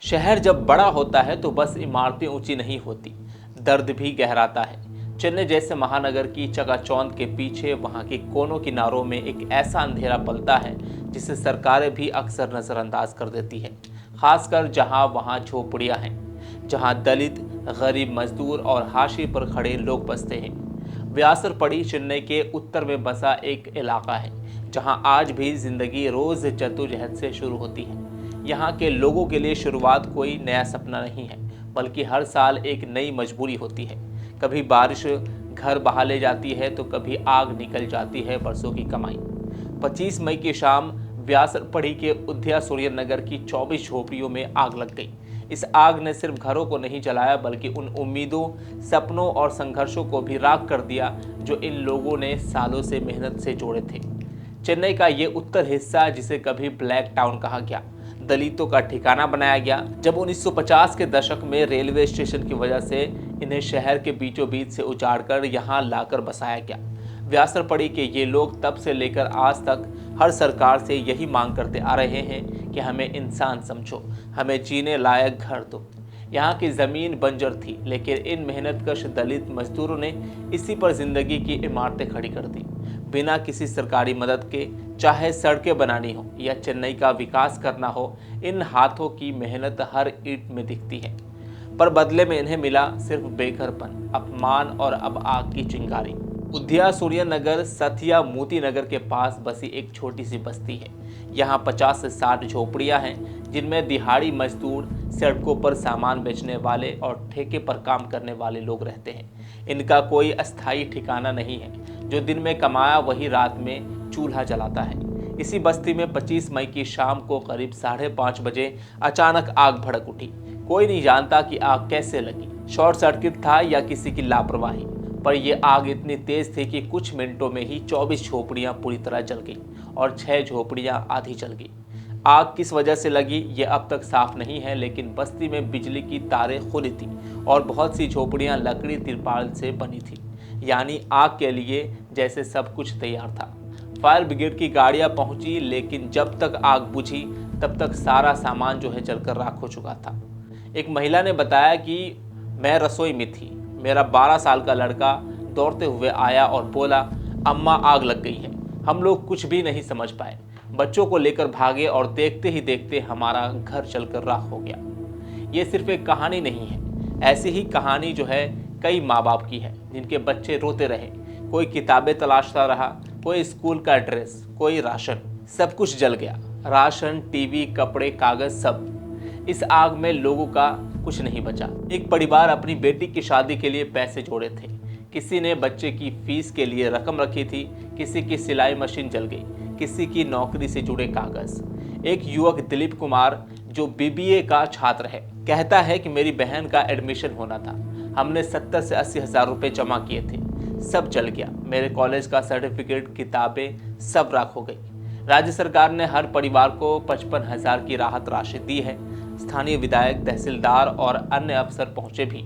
शहर जब बड़ा होता है तो बस इमारतें ऊंची नहीं होती, दर्द भी गहराता है। चेन्नई जैसे महानगर की चकाचौंध के पीछे वहां के कोनों किनारों में एक ऐसा अंधेरा पलता है जिसे सरकारें भी अक्सर नज़रअंदाज कर देती है। खासकर जहां वहां झोपड़ियां हैं, जहां दलित, गरीब मजदूर और हाशिए पर खड़े लोग बसते हैं। व्यासरपड़ी चेन्नई के उत्तर में बसा एक इलाका है जहां आज भी जिंदगी रोज जद्दोजहद से शुरू होती है। यहाँ के लोगों के लिए शुरुआत कोई नया सपना नहीं है, बल्कि हर साल एक नई मजबूरी होती है। कभी बारिश घर बहा ले जाती है तो कभी आग निकल जाती है बरसों की कमाई। 25 मई की शाम व्यासरपड़ी के उद्या सूर्य नगर की 24 झोपड़ियों में आग लग गई। इस आग ने सिर्फ घरों को नहीं जलाया, बल्कि उन उम्मीदों, सपनों और संघर्षों को भी राख कर दिया जो इन लोगों ने सालों से मेहनत से जोड़े थे। चेन्नई का ये उत्तर हिस्सा, जिसे कभी ब्लैक टाउन कहा गया, दलितों का ठिकाना बनाया गया। जब 1950 के दशक में रेलवे स्टेशन की वजह से इन्हें शहर के बीचों बीच से उजाड़कर यहाँ लाकर बसाया गया। व्यासरपड़ी के ये लोग तब से लेकर आज तक हर सरकार से यही मांग करते आ रहे हैं कि हमें इंसान समझो, हमें जीने लायक घर दो। यहाँ की ज़मीन बंजर थी, लेकिन इन मेहनतकश दलित मजदूरों ने इसी पर ज़िंदगी की इमारतें खड़ी कर दी, बिना किसी सरकारी मदद के। चाहे सड़कें बनानी हो या चेन्नई का विकास करना हो, इन हाथों की मेहनत हर ईंट में दिखती है। पर बदले में इन्हें मिला सिर्फ बेघरपन, अपमान और अब आग की चिंगारी। उद्या सूर्य नगर सथिया मोती नगर के पास बसी एक छोटी सी बस्ती है। यहाँ 50 से 60 झोपड़ियाँ हैं, जिनमें दिहाड़ी मजदूर, सड़कों पर सामान बेचने वाले और ठेके पर काम करने वाले लोग रहते हैं। इनका कोई अस्थायी ठिकाना नहीं है। जो दिन में कमाया वही रात में चूल्हा जलाता है। इसी बस्ती में 25 मई की शाम को करीब 5:30 बजे अचानक आग भड़क उठी। कोई नहीं जानता कि आग कैसे लगी, शॉर्ट सर्किट था या किसी की लापरवाही, पर यह आग इतनी तेज थी कि कुछ मिनटों में ही 24 झोपड़ियां पूरी तरह जल गई और 6 झोपड़ियां आधी जल गई। आग किस वजह से लगी ये अब तक साफ नहीं है, लेकिन बस्ती में बिजली की तारें खुली थी और बहुत सी झोपड़ियां लकड़ी तिरपाल से बनी थी, यानी आग के लिए जैसे सब कुछ तैयार था। फायर ब्रिगेड की गाड़ियां पहुंची, लेकिन जब तक आग बुझी तब तक सारा सामान जो है जलकर राख हो चुका था। एक महिला ने बताया कि मैं रसोई में थी, मेरा 12 साल का लड़का दौड़ते हुए आया और बोला, अम्मा आग लग गई है। हम लोग कुछ भी नहीं समझ पाए, बच्चों को लेकर भागे और देखते ही देखते हमारा घर जलकर राख हो गया। ये सिर्फ एक कहानी नहीं है, ऐसी ही कहानी जो है कई माँ बाप की है, जिनके बच्चे रोते रहे। कोई किताबें तलाशता रहा, कोई स्कूल का ड्रेस, कोई राशन, सब कुछ जल गया। राशन, टीवी, कपड़े, कागज, सब। इस आग में लोगों का कुछ नहीं बचा। एक परिवार अपनी बेटी की शादी के लिए पैसे जोड़े थे, किसी ने बच्चे की फीस के लिए रकम रखी थी, किसी की सिलाई मशीन जल गई, किसी की नौकरी से जुड़े कागज। एक युवक दिलीप कुमार, जो बीबीए का छात्र है, कहता है कि मेरी बहन का एडमिशन होना था, हमने 70 से 80 हज़ार रुपये जमा किए थे, सब जल गया। मेरे कॉलेज का सर्टिफिकेट, किताबें सब राख हो गई। राज्य सरकार ने हर परिवार को 55,000 की राहत राशि दी है। स्थानीय विधायक, तहसीलदार और अन्य अफसर पहुंचे भी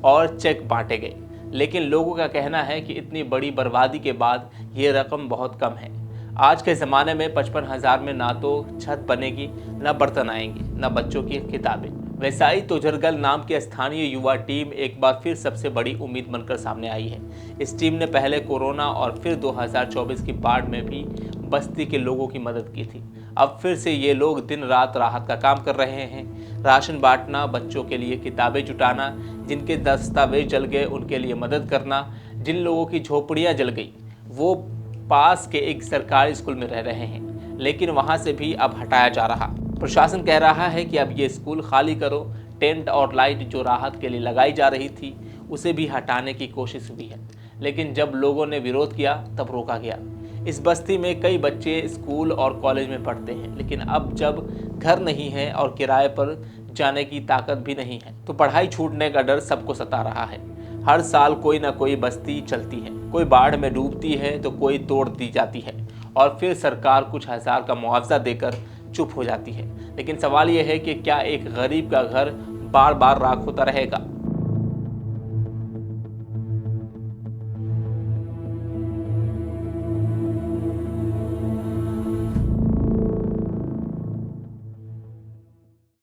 और चेक बांटे गए, लेकिन लोगों का कहना है कि इतनी बड़ी बर्बादी के बाद ये रकम बहुत कम है। आज के ज़माने में 55,000 में ना तो छत बनेगी, ना बर्तन आएंगे, ना बच्चों की किताबें। वैसाई तोजरगल नाम की स्थानीय युवा टीम एक बार फिर सबसे बड़ी उम्मीद बनकर सामने आई है। इस टीम ने पहले कोरोना और फिर 2024 की बाढ़ में भी बस्ती के लोगों की मदद की थी। अब फिर से ये लोग दिन रात राहत का काम कर रहे हैं। राशन बांटना, बच्चों के लिए किताबें जुटाना, जिनके दस्तावेज जल गए उनके लिए मदद करना। जिन लोगों की झोपड़ियाँ जल गई वो पास के एक सरकारी स्कूल में रह रहे हैं, लेकिन वहाँ से भी अब हटाया जा रहा। प्रशासन कह रहा है कि अब ये स्कूल खाली करो। टेंट और लाइट जो राहत के लिए लगाई जा रही थी उसे भी हटाने की कोशिश हुई है, लेकिन जब लोगों ने विरोध किया तब रोका गया। इस बस्ती में कई बच्चे स्कूल और कॉलेज में पढ़ते हैं, लेकिन अब जब घर नहीं है और किराए पर जाने की ताकत भी नहीं है तो पढ़ाई छूटने का डर सबको सता रहा है। हर साल कोई ना कोई बस्ती चलती है, कोई बाढ़ में डूबती है तो कोई तोड़ दी जाती है और फिर सरकार कुछ हज़ार का मुआवजा देकर चुप हो जाती है। लेकिन सवाल यह है कि क्या एक गरीब का घर बार बार राख होता रहेगा?